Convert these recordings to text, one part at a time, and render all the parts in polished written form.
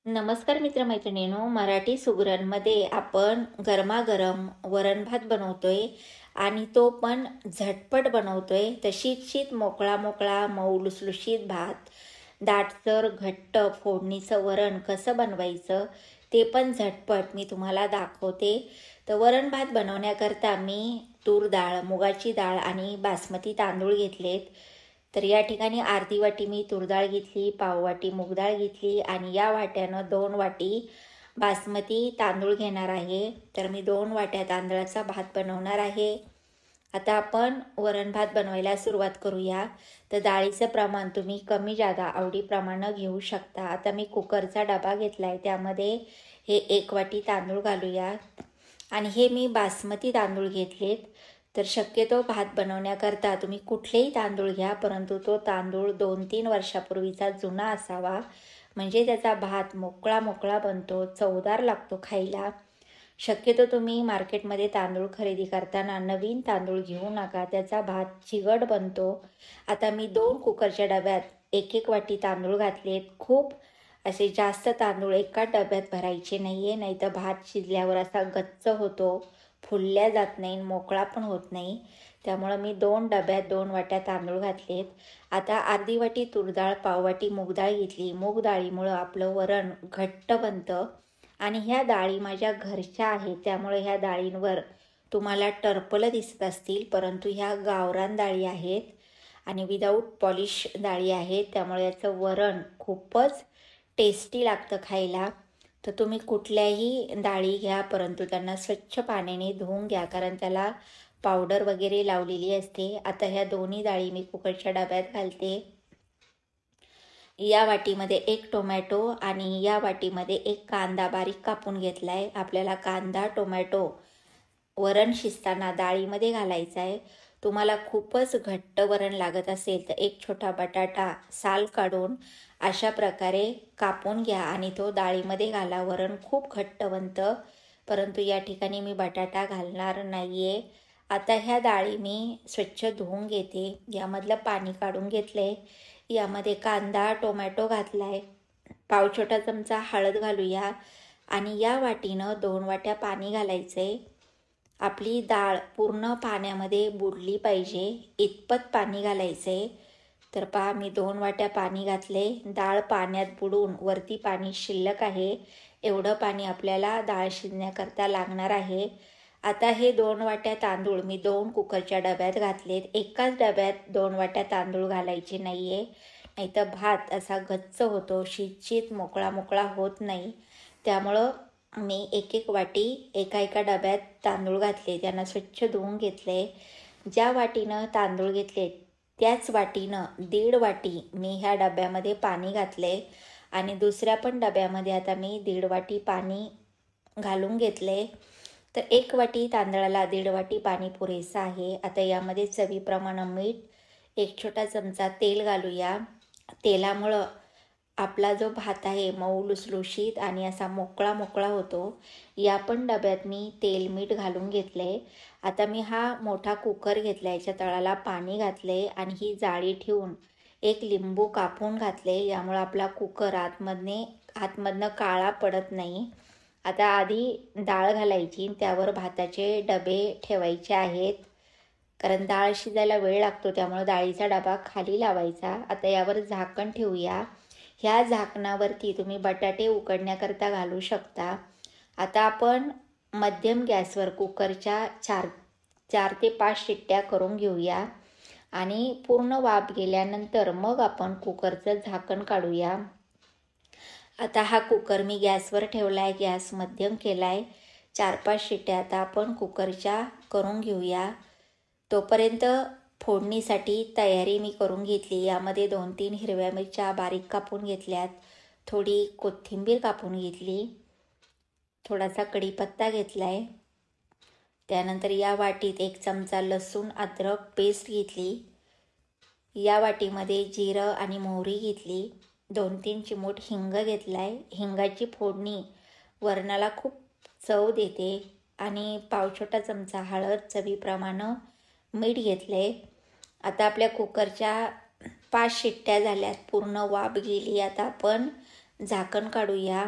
नमस्कार मित्रमैत्रिणींनो, मराठी सुगरणमध्ये आपण गरमागरम वरण भात बनवतोय आणि तो पण झटपट बनवतोय. तर शीत मोकळा मोकळा मऊ लुसलुशीत भात, दाटसर घट्ट फोडणीचं वरण कसं बनवायचं ते पण झटपट मी तुम्हाला दाखवते. तर वरण भात बनवण्याकरता मी तूर डाळ, मुगाची डाळ आणि बासमती तांदूळ घेतलेत. तर या ठिकाणी अर्धी वाटी मी तूर डाळ घेतली, पाव वाटी मूग डाळ घेतली आणि या वाट्यानं 2 वाटी बासमती तांदूळ घेणार आहे. तर मी 2 वाट्या तांदळाचा भात बनवणार आहे. आता आपण वरण भात बनवायला सुरुवात करूया. तर डाळीचं प्रमाण तुम्ही कमी जादा आवडीप्रमाणे घेऊ शकता. आता मी कुकरचा डबा घेतला आहे, त्यामध्ये हे 1 वाटी तांदूळ घालूया आणि हे मी बासमती तांदूळ घेतलेत. तर शक्यतो भात बनवण्याकरता तुम्ही कुठलेही तांदूळ घ्या, परंतु तो तांदूळ 2-3 वर्षापूर्वीचा जुना असावा, म्हणजे त्याचा भात मोकळा मोकळा बनतो, चवदार लागतो खायला. शक्यतो तुम्ही मार्केटमध्ये तांदूळ खरेदी करताना नवीन तांदूळ घेऊ नका, त्याचा भात चिकट बनतो. आता मी 2 कुकरच्या डब्यात 1-1 वाटी तांदूळ घातलेत. खूप असे जास्त तांदूळ एका डब्यात भरायचे नाही आहे, नाही तर भात शिजल्यावर असा गच्च होतो, फुलल्या जात नाही, मोकळा पण होत नाही. त्यामुळं मी 2 डब्यात 2 वाट्या तांदूळ घातलेत. आता अर्धी वाटी तूर डाळ, पाव वाटी मूग डाळ घेतली. मूग डाळीमुळं आपलं वरण घट्ट बनतं आणि ह्या डाळी माझ्या घरच्या आहेत, त्यामुळे ह्या डाळींवर तुम्हाला टरपलं दिसत असतील, परंतु ह्या गावरान डाळी आहेत आणि विदाऊट पॉलिश डाळी आहेत, त्यामुळे याचं वरण खूपच टेस्टी लागतं खायला. तर तुम्ही कुठल्याही डाळी घ्या, परंतु त्यांना स्वच्छ पाण्याने धुवून घ्या, कारण त्याला पावडर वगैरे लावलेली असते. आता ह्या दोन्ही डाळी मी कुकरच्या डब्यात घालते. या वाटीमध्ये 1 टोमॅटो आणि या वाटीमध्ये 1 कांदा बारीक कापून घेतला आहे. आपल्याला कांदा टोमॅटो वरण शिजताना डाळीमध्ये घालायचं आहे. तुम्हाला खूपच घट्ट वरण लागत असेल तर 1 छोटा बटाटा साल काढून अशा प्रकारे कापून घ्या आणि तो डाळीमध्ये घाला. वरण खूप घट्ट बनतं, परंतु या ठिकाणी मी बटाटा घालणार नाही आहे. आता ह्या डाळी मी स्वच्छ धुवून घेते. यामधलं पाणी काढून घेतले. यामध्ये कांदा टोमॅटो घातला आहे. पाव छोटा चमचा हळद घालूया आणि या वाटीनं 2 वाट्या पाणी घालायचं आहे. आपली डाळ पूर्ण पाण्यामध्ये बुडली पाहिजे इतपत पाणी घालायचं आहे. तर पहा, मी 2 वाट्या पाणी घातले. डाळ पाण्यात बुडून वरती पाणी शिल्लक आहे, एवढं पाणी आपल्याला डाळ शिजण्याकरता लागणार आहे. आता हे 2 वाट्या तांदूळ मी 2 कुकरच्या डब्यात घातलेत. एकाच डब्यात 2 वाट्या तांदूळ घालायचे नाही आहे, नाही तर भात असा गच्च होतो, शीत मोकळा मोकळा होत नाही. त्यामुळं मी 1-1 वाटी एका डब्यात तांदूळ घातले, त्यांना स्वच्छ धुवून घेतले. ज्या वाटीनं तांदूळ घेतले त्याच वाटीनं 1.5 वाटी मी ह्या डब्यामध्ये पाणी घातले आणि दुसऱ्या पण डब्यामध्ये आता मी 1.5 वाटी पाणी घालून घेतले. तर 1 वाटी तांदळाला 1.5 वाटी पाणी पुरेसं आहे. आता यामध्ये चवीप्रमाणे मीठ, 1 छोटा चमचा तेल घालूया. तेलामुळं आपला जो भात आहे मऊ लुसलुशीत आणि असा मोकळा मोकळा होतो. या पण डब्यात मी तेल मीठ घालून घेतले. आता मी हा मोठा कुकर घेतला, याच्या तळाला पाणी घातले आणि ही जाळी ठेवून 1 लिंबू कापून घातले. यामुळे आपला कुकर आतमधनं काळा पडत नाही. आता आधी डाळ घालायची, त्यावर भाताचे डबे ठेवायचे आहेत, कारण डाळ शिजायला वेळ लागतो, त्यामुळे डाळीचा डबा खाली लावायचा. आता यावर झाकण ठेवूया. ह्या झाकणावरती तुम्ही बटाटे उकडण्याकरता घालू शकता. आता आपण मध्यम गॅसवर कुकरच्या 4 ते 5 शिट्ट्या करून घेऊया आणि पूर्ण वाफ गेल्यानंतर मग आपण कुकरचं झाकण काढूया. आता हा कुकर मी गॅसवर ठेवला आहे, गॅस मध्यम केला आहे. 4-5 शिट्ट्या आता आपण कुकरच्या करून घेऊया. तोपर्यंत फोडणीसाठी तयारी मी करून घेतली. यामध्ये 2-3 हिरव्या मिरच्या बारीक कापून घेतल्यात, थोडी कोथिंबीर कापून घेतली, थोडासा कढीपत्ता घेतला आहे. त्यानंतर या वाटीत 1 चमचा लसूण अद्रक पेस्ट घेतली. या वाटीमध्ये जिरं आणि मोहरी घेतली. 2-3 चिमूट हिंग घेतला आहे. हिंगाची फोडणी वरणाला खूप चव देते. आणि पाव छोटा चमचा हळद, चवीप्रमाणे मीठ घेतले. आता आपल्या कुकरच्या 5 शिट्ट्या झाल्यात, पूर्ण वाफ गेली. आता आपण झाकण काढूया.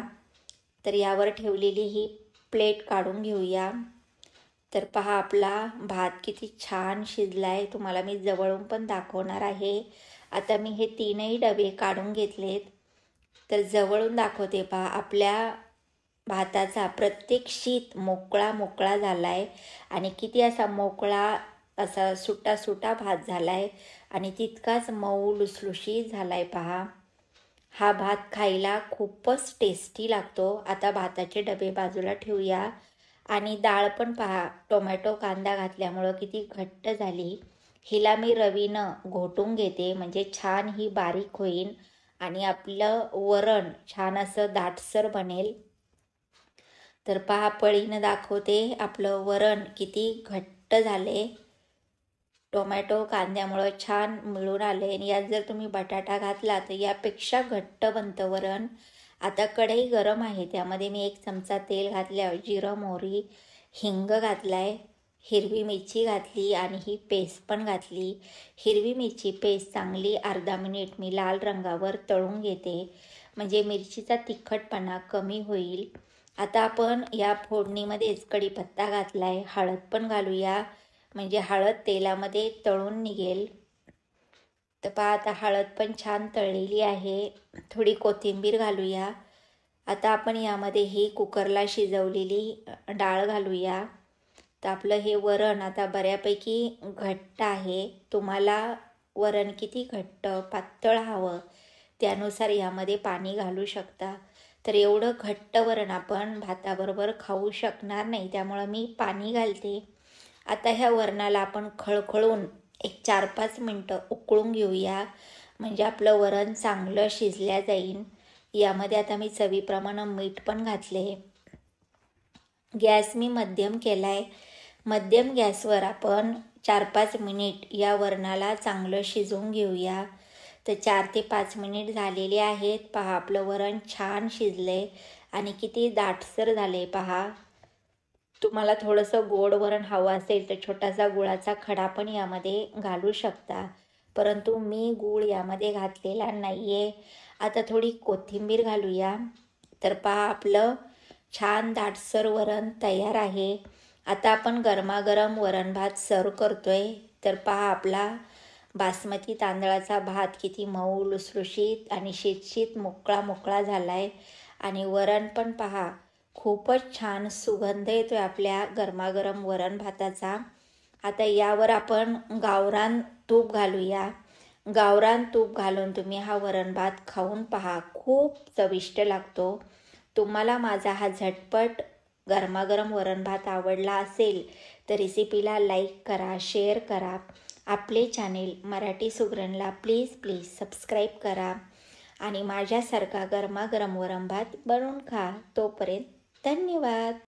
तर यावर ठेवलेली ही प्लेट काढून घेऊया. तर पहा आपला भात किती छान शिजला आहे. तुम्हाला मी जवळून पण दाखवणार आहे. आता मी हे 3ही डबे काढून घेतलेत. तर जवळून दाखवते पहा आपल्या भाताचा प्रत्येक शीत मोकळा मोकळा झाला आहे आणि किती असा मोकळा असा सुटा सुटा भात झाला आहे आणि तितकाच मऊ लुसलुशीत झाला आहे पहा. हा भात खायला खूपच टेस्टी लागतो. आता भाताचे डबे बाजूला ठेवूया आणि डाळ पण पहा टोमॅटो कांदा घातल्यामुळं किती घट्ट झाली. हिला मी रवीनं घोटून घेते म्हणजे छान ही बारीक होईल आणि आपलं वरण छान असं दाटसर बनेल. तर पहा पळीनं दाखवते आपलं वरण किती घट्ट झाले. टोमॅटो कांद्यामुळं छान मिळून आले आणि यात जर तुम्ही बटाटा घातला तर यापेक्षा घट्ट बनतं वरण. आता कढई गरम आहे, त्यामध्ये मी 1 चमचा तेल घातल्यावर जिरं मोहरी हिंग घातलाय, हिरवी मिरची घातली आणि ही पेस्ट पण घातली. हिरवी मिरची पेस्ट चांगली अर्धा मिनिट मी लाल रंगावर तळून घेते म्हणजे मिरचीचा तिखटपणा कमी होईल. आता आपण या फोडणीमध्येच कढीपत्ता घातलाय, हळद पण घालूया म्हणजे हळद तेलामध्ये तळून निघेल. तर पहा आता हळद पण छान तळलेली आहे. थोडी कोथिंबीर घालूया. आता आपण यामध्ये ही कुकरला शिजवलेली डाळ घालूया. तर आपलं हे वरण आता बऱ्यापैकी घट्ट आहे. तुम्हाला वरण किती घट्ट पातळ हवं त्यानुसार यामध्ये पाणी घालू शकता. तर एवढं घट्ट वरण आपण भाताबरोबर खाऊ शकणार नाही, त्यामुळं मी पाणी घालते. आता ह्या वरणाला आपण खळखळून 4-5 मिनटं उकळून घेऊया म्हणजे आपलं वरण चांगलं शिजल्या जाईल. यामध्ये आता मी चवीप्रमाणे मीठ पण घातले. गॅस मी मध्यम केला आहे. मध्यम गॅसवर आपण 4-5 मिनिट या वरणाला चांगलं शिजवून घेऊया. तर 4 ते 5 मिनिट झालेले आहेत. पहा आपलं वरण छान शिजले आणि किती दाटसर झाले पहा. तुम्हाला थोडंसं गोड वरण हवं असेल तर छोटासा गुळाचा खडा पण यामध्ये घालू शकता, परंतु मी गूळ यामध्ये घातलेला नाही आहे. आता थोडी कोथिंबीर घालूया. तर पहा आपलं छान दाटसर वरण तयार आहे. आता आपण गरमागरम वरण भात सर्व करतोय. तर पहा आपला बासमती तांदळाचा भात किती मऊ लुसलुशीत आणि शीतशीत मोकळा मोकळा झाला आहे आणि वरण पण पहा खूपच छान सुगंध येतोय आपल्या गरमागरम वरण भाताचा. आता यावर आपण गावरान तूप घालूया. गावरान तूप घालून तुम्ही हा वरण भात खाऊन पहा, खूप चविष्ट लागतो. तुम्हाला माझा हा झटपट गरमागरम वरण भात आवडला असेल तर रेसिपीला लाईक करा, शेअर करा. आपले चॅनेल मराठी सुगरणला प्लीज सबस्क्राईब करा आणि माझ्यासारखा गरमागरम वरण भात बनवून खा. तोपर्यंत धन्यवाद.